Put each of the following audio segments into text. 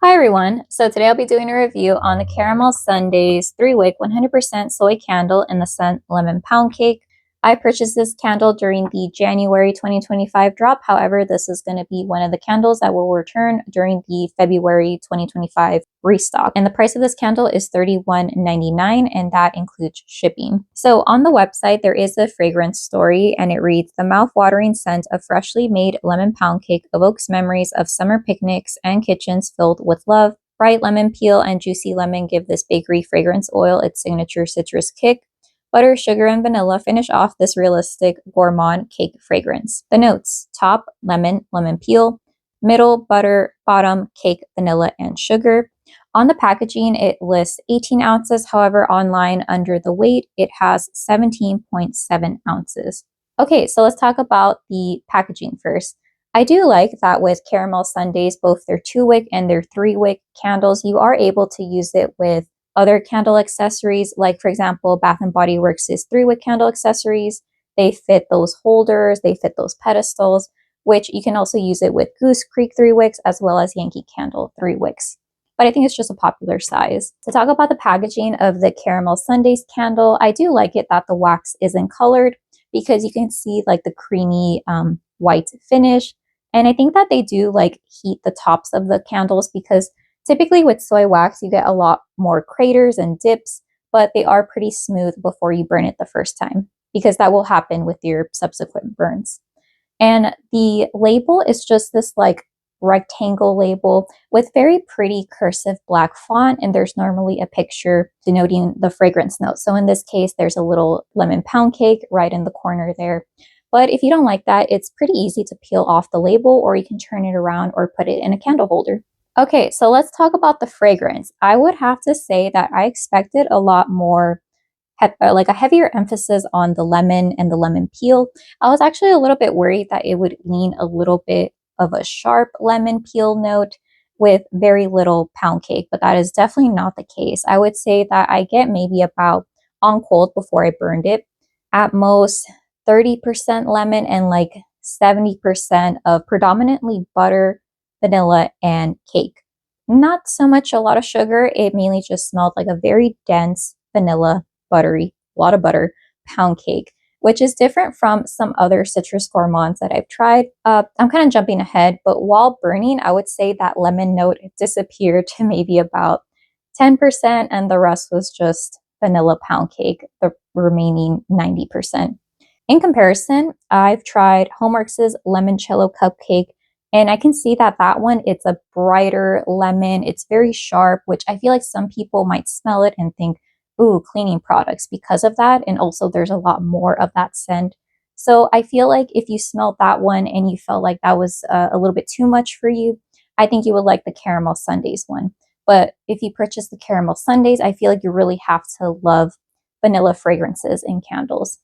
Hi everyone, so today I'll be doing a review on the Caramel Sundays 3-wick 100% soy candle in the scent lemon pound cake. I purchased this candle during the January 2025 drop. However, this is going to be one of the candles that will return during the February 2025 restock. And the price of this candle is $31.99, and that includes shipping. So on the website, there is a fragrance story, and it reads, "The mouth-watering scent of freshly made lemon pound cake evokes memories of summer picnics and kitchens filled with love. Bright lemon peel and juicy lemon give this bakery fragrance oil its signature citrus kick. Butter, sugar, and vanilla finish off this realistic gourmand cake fragrance. The notes: top, lemon, lemon peel; middle, butter; bottom, cake, vanilla, and sugar." On the packaging, it lists 18 ounces. However, online under the weight, it has 17.7 ounces. Okay, so let's talk about the packaging first. I do like that with Caramel Sundays, both their 2-wick and their 3-wick candles, you are able to use it with other candle accessories, like for example, Bath & Body Works' 3-wick candle accessories. They fit those holders, they fit those pedestals, which you can also use it with Goose Creek 3-wicks as well as Yankee Candle 3-wicks. But I think it's just a popular size. To talk about the packaging of the Caramel Sundays candle, I do like it that the wax isn't colored because you can see like the creamy white finish. And I think that they do like heat the tops of the candles because typically with soy wax, you get a lot more craters and dips, but they are pretty smooth before you burn it the first time because that will happen with your subsequent burns. And the label is just this like rectangle label with very pretty cursive black font, and there's normally a picture denoting the fragrance note. So in this case, there's a little lemon pound cake right in the corner there. But if you don't like that, it's pretty easy to peel off the label, or you can turn it around or put it in a candle holder. Okay, so let's talk about the fragrance. I would have to say that I expected a lot more, like a heavier emphasis on the lemon and the lemon peel. I was actually a little bit worried that it would lean a little bit of a sharp lemon peel note with very little pound cake, but that is definitely not the case. I would say that I get maybe about, on cold before I burned it, at most 30% lemon and like 70% of predominantly butter, vanilla, and cake. Not so much a lot of sugar. It mainly just smelled like a very dense vanilla, buttery, a lot of butter pound cake, which is different from some other citrus gourmands that I've tried. I'm kind of jumping ahead, but while burning, I would say that lemon note disappeared to maybe about 10%, and the rest was just vanilla pound cake, the remaining 90%. In comparison, I've tried Homeworks' Limoncello Cupcake, and I can see that that one, it's a brighter lemon. It's very sharp, which I feel like some people might smell it and think, ooh, cleaning products because of that. And also there's a lot more of that scent. So I feel like if you smelled that one and you felt like that was a little bit too much for you, I think you would like the Caramel Sundays one. But if you purchase the Caramel Sundays, I feel like you really have to love vanilla fragrances in candles.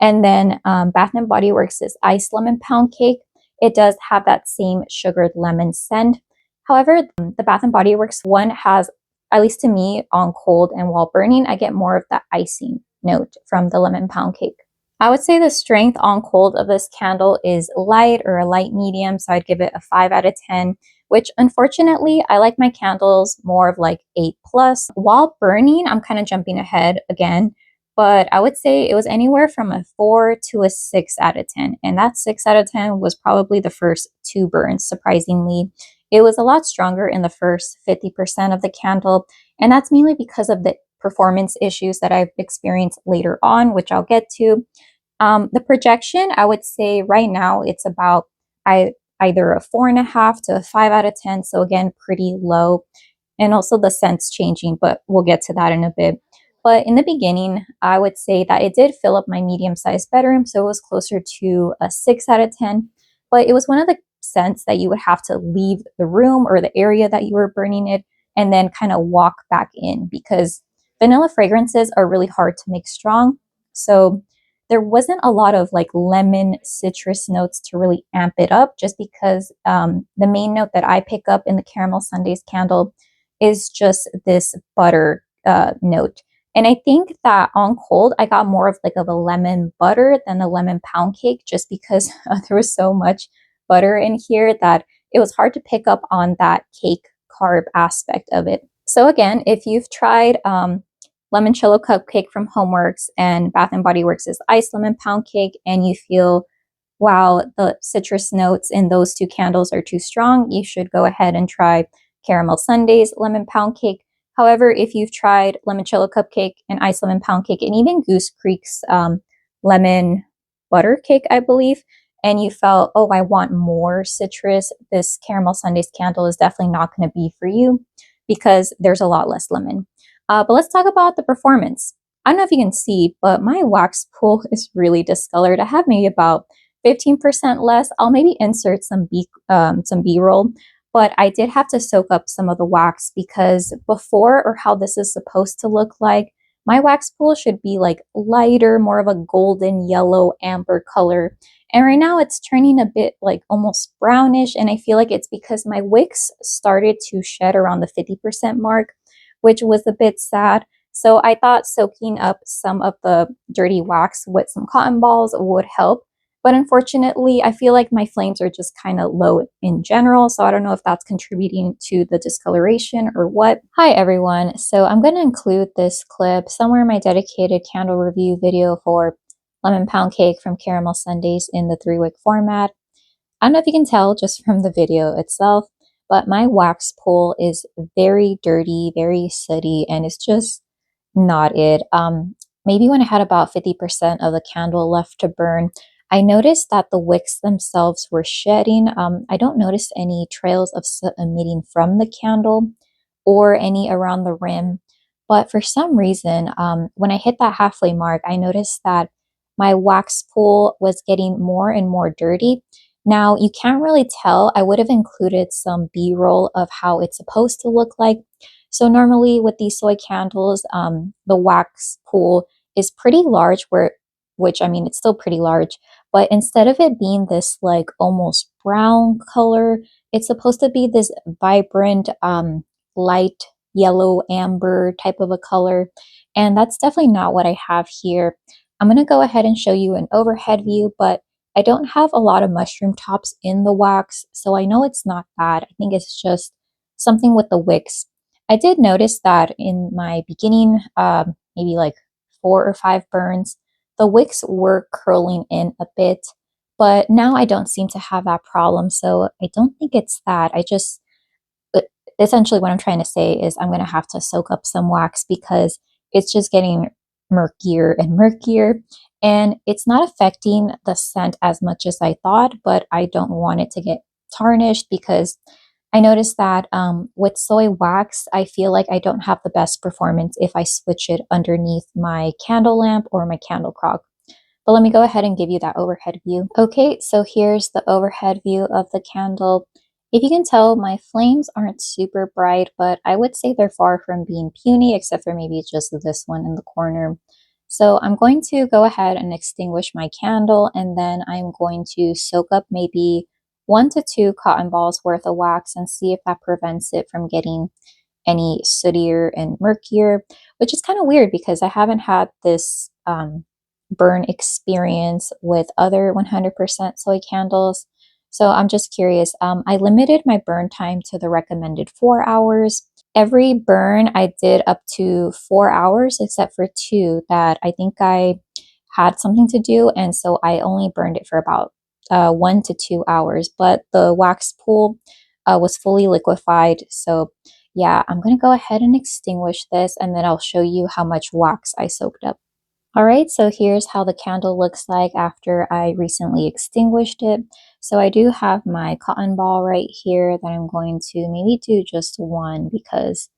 And then Bath & Body Works' Ice Lemon Pound Cake. It does have that same sugared lemon scent. However, the Bath & Body Works one has, at least to me, on cold and while burning, I get more of that icing note from the lemon pound cake. I would say the strength on cold of this candle is light or a light medium, so I'd give it a 5 out of 10, which unfortunately, I like my candles more of like 8 plus. While burning, I'm kind of jumping ahead again, but I would say it was anywhere from a 4 to a 6 out of 10. And that 6 out of 10 was probably the first 2 burns, surprisingly. It was a lot stronger in the first 50% of the candle, and that's mainly because of the performance issues that I've experienced later on, which I'll get to. The projection, I would say right now it's about either a 4.5 to a 5 out of 10. So again, pretty low. And also the scent's changing, but we'll get to that in a bit. But in the beginning, I would say that it did fill up my medium-sized bedroom, so it was closer to a 6 out of 10. But it was one of the scents that you would have to leave the room or the area that you were burning it and then kind of walk back in, because vanilla fragrances are really hard to make strong. So there wasn't a lot of like lemon citrus notes to really amp it up, just because the main note that I pick up in the Caramel Sundays candle is just this butter note. And I think that on cold, I got more of like of a lemon butter than a lemon pound cake, just because there was so much butter in here that it was hard to pick up on that cake carb aspect of it. So again, if you've tried limoncello cupcake from Homeworks and Bath and Body Works' iced lemon pound cake, and you feel, wow, the citrus notes in those two candles are too strong, you should go ahead and try Caramel Sundays lemon pound cake. However, if you've tried limoncello cupcake and iced lemon pound cake, and even Goose Creek's lemon butter cake, I believe, and you felt, oh, I want more citrus, this Caramel Sundays candle is definitely not going to be for you because there's a lot less lemon. But let's talk about the performance. I don't know if you can see, but my wax pool is really discolored. I have maybe about 15% less. I'll maybe insert some B-roll, but I did have to soak up some of the wax because before, or how this is supposed to look like, my wax pool should be like lighter, more of a golden yellow amber color. And right now it's turning a bit like almost brownish, and I feel like it's because my wicks started to shed around the 50% mark, which was a bit sad. So I thought soaking up some of the dirty wax with some cotton balls would help. But unfortunately, I feel like my flames are just kind of low in general. So I don't know if that's contributing to the discoloration or what. Hi, everyone. So I'm going to include this clip somewhere in my dedicated candle review video for lemon pound cake from Caramel Sundays in the 3-wick format. I don't know if you can tell just from the video itself, but my wax pool is very dirty, very sooty, and it's just not it. Maybe when I had about 50% of the candle left to burn, I noticed that the wicks themselves were shedding. I don't notice any trails of soot emitting from the candle or any around the rim. But for some reason, when I hit that halfway mark, I noticed that my wax pool was getting more and more dirty. Now, you can't really tell. I would have included some B-roll of how it's supposed to look like. So normally with these soy candles, the wax pool is pretty large, which I mean, it's still pretty large, but instead of it being this like almost brown color, it's supposed to be this vibrant, light yellow amber type of a color. And that's definitely not what I have here. I'm going to go ahead and show you an overhead view, but I don't have a lot of mushroom tops in the wax, so I know it's not bad. I think it's just something with the wicks. I did notice that in my beginning, maybe like 4 or 5 burns, the wicks were curling in a bit, but now I don't seem to have that problem, so I don't think it's that. Essentially what I'm trying to say is I'm going to have to soak up some wax because it's just getting murkier and murkier, and it's not affecting the scent as much as I thought, but I don't want it to get tarnished because I noticed that with soy wax, I feel like I don't have the best performance if I switch it underneath my candle lamp or my candle crock. But let me go ahead and give you that overhead view. Okay, so here's the overhead view of the candle. If you can tell, my flames aren't super bright, but I would say they're far from being puny, except for maybe just this one in the corner. So I'm going to go ahead and extinguish my candle, and then I'm going to soak up maybe 1 to 2 cotton balls worth of wax and see if that prevents it from getting any sootier and murkier, which is kind of weird because I haven't had this burn experience with other 100% soy candles. So I'm just curious. I limited my burn time to the recommended 4 hours. Every burn I did up to 4 hours, except for 2 that I think I had something to do. And so I only burned it for about 1 to 2 hours. But the wax pool was fully liquefied. So yeah, I'm going to go ahead and extinguish this, and then I'll show you how much wax I soaked up. All right, so here's how the candle looks like after I recently extinguished it. So I do have my cotton ball right here that I'm going to maybe do just 1 because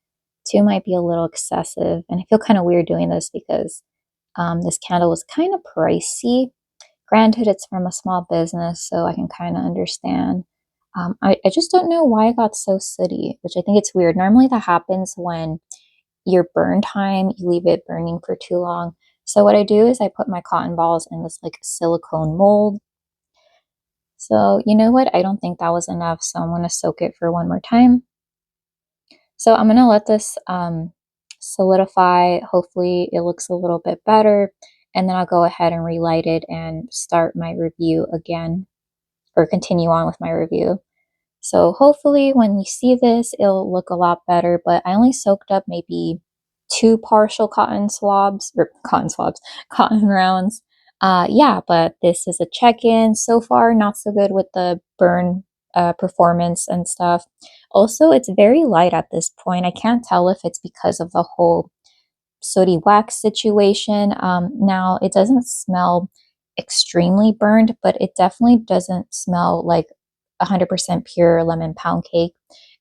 2 might be a little excessive. And I feel kind of weird doing this because this candle was kind of pricey. Granted, it's from a small business, so I can kind of understand. I just don't know why it got so sooty, which I think it's weird. Normally that happens when your burn time, you leave it burning for too long. So what I do is I put my cotton balls in this like silicone mold. So you know what? I don't think that was enough. So I'm going to soak it for 1 more time. So I'm going to let this solidify. Hopefully it looks a little bit better. And then I'll go ahead and relight it and start my review again, or continue on with my review. So hopefully when you see this, it'll look a lot better, but I only soaked up maybe 2 partial cotton rounds. Yeah, but this is a check-in. So far, not so good with the burn performance and stuff. Also, it's very light at this point. I can't tell if it's because of the whole sooty wax situation. Now, it doesn't smell extremely burned, but it definitely doesn't smell like 100% pure lemon pound cake.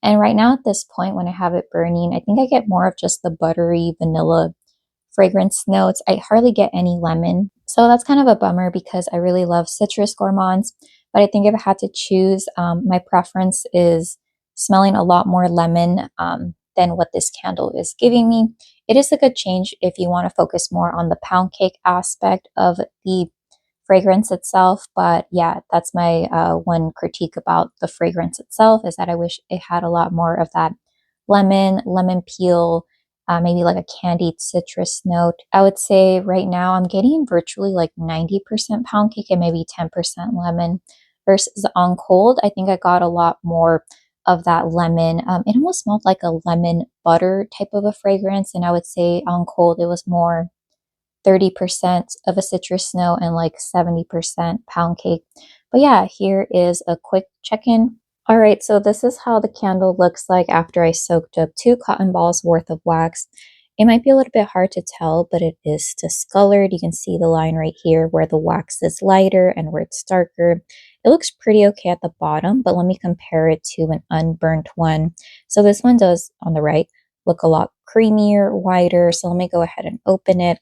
And right now, at this point, when I have it burning, I think I get more of just the buttery vanilla fragrance notes. I hardly get any lemon. So that's kind of a bummer because I really love citrus gourmands. But I think if I had to choose, my preference is smelling a lot more lemon than what this candle is giving me. It is a good change if you want to focus more on the pound cake aspect of the fragrance itself. But yeah, that's my one critique about the fragrance itself, is that I wish it had a lot more of that lemon peel, maybe like a candied citrus note. I would say right now I'm getting virtually like 90% pound cake and maybe 10% lemon, versus on cold, I think I got a lot more of that lemon. It almost smelled like a lemon butter type of a fragrance. And I would say on cold, it was more 30% of a citrus note and like 70% pound cake. But yeah, here is a quick check-in. All right, so this is how the candle looks like after I soaked up 2 cotton balls worth of wax. It might be a little bit hard to tell, but it is discolored. You can see the line right here where the wax is lighter and where it's darker. It looks pretty okay at the bottom, but let me compare it to an unburnt one. So this one does, on the right, look a lot creamier, whiter. So let me go ahead and open it.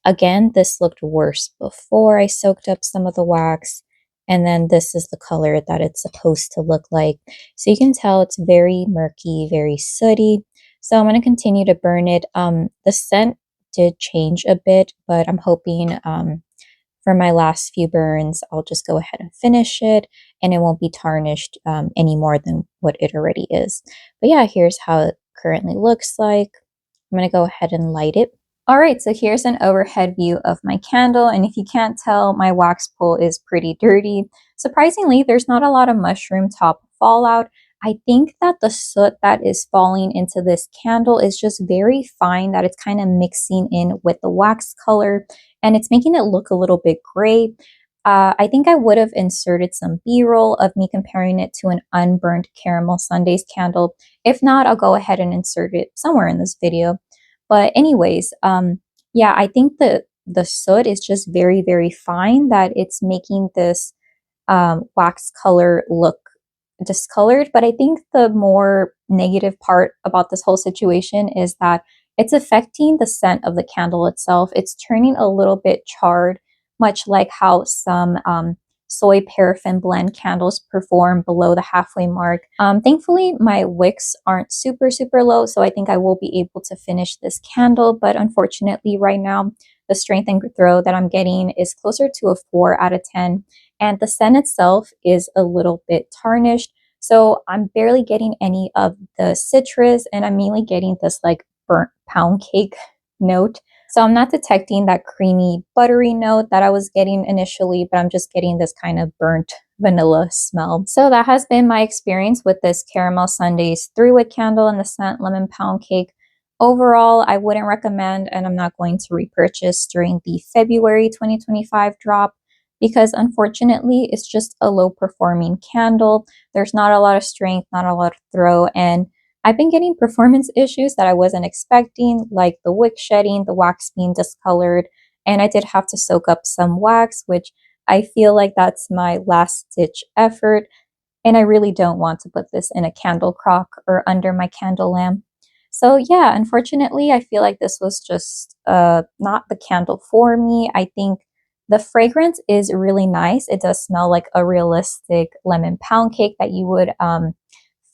Again, this looked worse before I soaked up some of the wax. And then this is the color that it's supposed to look like. So you can tell it's very murky, very sooty. So I'm going to continue to burn it. The scent did change a bit, but I'm hoping for my last few burns, I'll just go ahead and finish it and it won't be tarnished any more than what it already is. But yeah, here's how it currently looks like. I'm going to go ahead and light it. All right, so here's an overhead view of my candle, and if you can't tell, my wax pull is pretty dirty. Surprisingly, there's not a lot of mushroom top fallout. I think that the soot that is falling into this candle is just very fine, that it's kind of mixing in with the wax color, and it's making it look a little bit gray. I think I would have inserted some B-roll of me comparing it to an unburned caramel sundaes candle. If not, I'll go ahead and insert it somewhere in this video. But anyways, yeah, I think the soot is just very, very fine, that it's making this wax color look discolored. But I think the more negative part about this whole situation is that it's affecting the scent of the candle itself. It's turning a little bit charred, much like how some soy paraffin blend candles perform below the halfway mark. Thankfully, my wicks aren't super, super low, so I think I will be able to finish this candle. But unfortunately, right now, the strength and throw that I'm getting is closer to a 4 out of 10. And the scent itself is a little bit tarnished. So I'm barely getting any of the citrus, and I'm mainly getting this like burnt pound cake note. So I'm not detecting that creamy, buttery note that I was getting initially, but I'm just getting this kind of burnt vanilla smell. So that has been my experience with this Caramel Sundays 3-wick candle in the scent lemon pound cake. Overall, I wouldn't recommend, and I'm not going to repurchase during the February 2025 drop, because unfortunately, it's just a low performing candle. There's not a lot of strength, not a lot of throw, and I've been getting performance issues that I wasn't expecting, like the wick shedding, the wax being discolored, and I did have to soak up some wax, which I feel like that's my last ditch effort, and I really don't want to put this in a candle crock or under my candle lamp. So yeah, unfortunately, I feel like this was just not the candle for me. I think the fragrance is really nice. It does smell like a realistic lemon pound cake that you would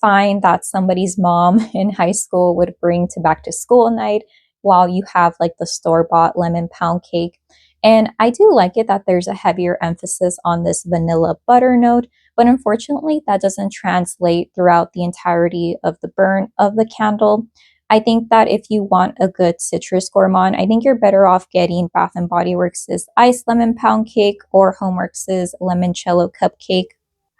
find that somebody's mom in high school would bring to back to school night, while you have like the store-bought lemon pound cake. And I do like it that there's a heavier emphasis on this vanilla butter note, but unfortunately that doesn't translate throughout the entirety of the burn of the candle. I think that if you want a good citrus gourmand, I think you're better off getting Bath & Body Works' Iced Lemon Pound Cake or Homeworks' Limoncello Cupcake.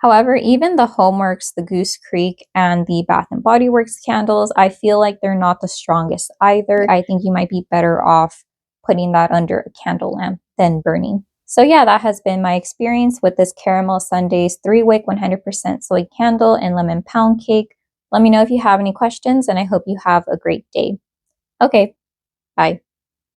However, even the Homeworks, the Goose Creek, and the Bath and Body Works candles, I feel like they're not the strongest either. I think you might be better off putting that under a candle lamp than burning. So yeah, that has been my experience with this Caramel Sundays 3-wick 100% soy candle and lemon pound cake. Let me know if you have any questions, and I hope you have a great day. Okay, bye.